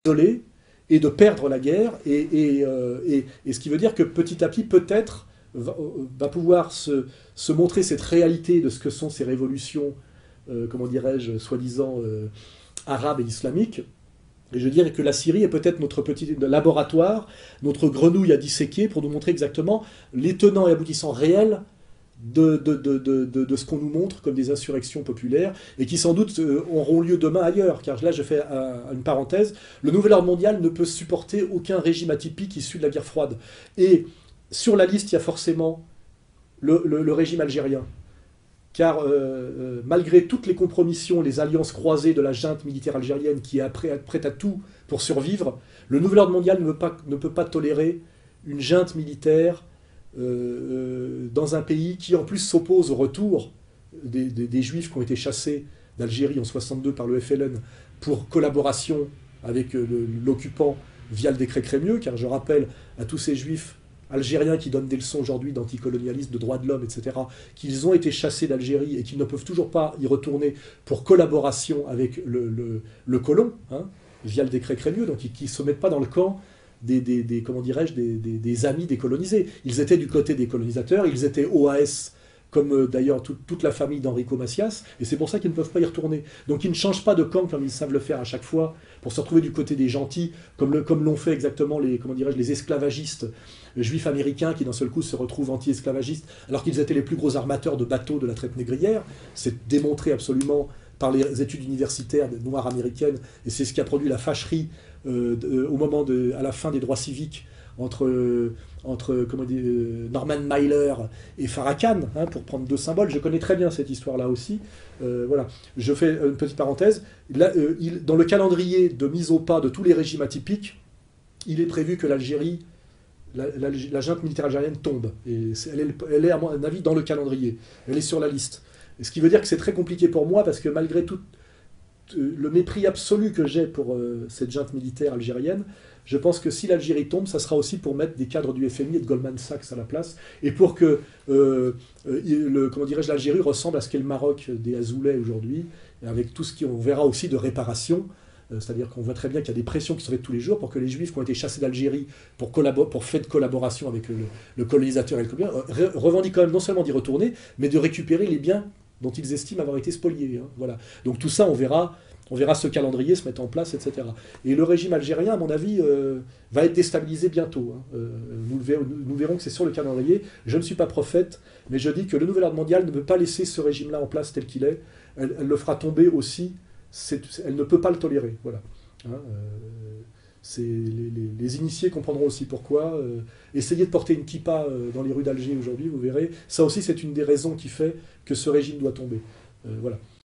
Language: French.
isoler et de perdre la guerre, et ce qui veut dire que petit à petit, peut-être, va pouvoir se montrer cette réalité de ce que sont ces révolutions, comment dirais-je, soi-disant arabes et islamiques. Et je dirais que la Syrie est peut-être notre petit laboratoire, notre grenouille à disséquer pour nous montrer exactement les tenants et aboutissants réels de ce qu'on nous montre comme des insurrections populaires, et qui sans doute auront lieu demain ailleurs, car là je fais une parenthèse, le nouvel ordre mondial ne peut supporter aucun régime atypique issu de la guerre froide. Et sur la liste, il y a forcément le régime algérien. Car malgré toutes les compromissions, les alliances croisées de la junte militaire algérienne qui est prête à tout pour survivre, le nouvel ordre mondial ne peut pas tolérer une junte militaire dans un pays qui en plus s'oppose au retour des Juifs qui ont été chassés d'Algérie en 62 par le FLN pour collaboration avec l'occupant via le décret Crémieux, car je rappelle à tous ces Juifs algériens qui donnent des leçons aujourd'hui d'anticolonialisme, de droits de l'homme, etc., qu'ils ont été chassés d'Algérie et qu'ils ne peuvent toujours pas y retourner pour collaboration avec le colon, hein, via le décret Crémieux, donc qui ne se mettent pas dans le camp comment dirais-je, des amis des colonisés. Ils étaient du côté des colonisateurs, ils étaient OAS, comme d'ailleurs toute la famille d'Enrico Macias, et c'est pour ça qu'ils ne peuvent pas y retourner. Donc ils ne changent pas de camp comme ils savent le faire à chaque fois, pour se retrouver du côté des gentils, comme l'ont fait exactement les esclavagistes juifs américains qui d'un seul coup se retrouvent anti-esclavagistes, alors qu'ils étaient les plus gros armateurs de bateaux de la traite négrière. C'est démontré absolument par les études universitaires noires américaines, et c'est ce qui a produit la fâcherie à la fin des droits civiques entre Norman Mailer et Farrakhan, hein, pour prendre deux symboles. Je connais très bien cette histoire-là aussi. Voilà. Je fais une petite parenthèse. Là, dans le calendrier de mise au pas de tous les régimes atypiques, il est prévu que l'Algérie, la junte militaire algérienne tombe. Et elle est, à mon avis, dans le calendrier. Elle est sur la liste. Et ce qui veut dire que c'est très compliqué pour moi, parce que malgré tout le mépris absolu que j'ai pour cette junte militaire algérienne, je pense que si l'Algérie tombe, ça sera aussi pour mettre des cadres du FMI et de Goldman Sachs à la place, et pour que l'Algérie ressemble à ce qu'est le Maroc des Azoulais aujourd'hui, avec tout ce qu'on verra aussi de réparation. C'est-à-dire qu'on voit très bien qu'il y a des pressions qui sont faites tous les jours pour que les Juifs qui ont été chassés d'Algérie pour fait de collaboration avec le colonisateur et le colonisateur revendiquent quand même non seulement d'y retourner, mais de récupérer les biens dont ils estiment avoir été spoliés. Hein, voilà. Donc tout ça, on verra ce calendrier se mettre en place, etc. Et le régime algérien, à mon avis, va être déstabilisé bientôt. Hein. Nous verrons que c'est sur le calendrier. Je ne suis pas prophète, mais je dis que le nouvel ordre mondial ne peut pas laisser ce régime-là en place tel qu'il est. Elle le fera tomber aussi. Elle ne peut pas le tolérer. Voilà. Hein, les initiés comprendront aussi pourquoi. Essayez de porter une kippa dans les rues d'Alger aujourd'hui, vous verrez. Ça aussi, c'est une des raisons qui fait que ce régime doit tomber. Voilà.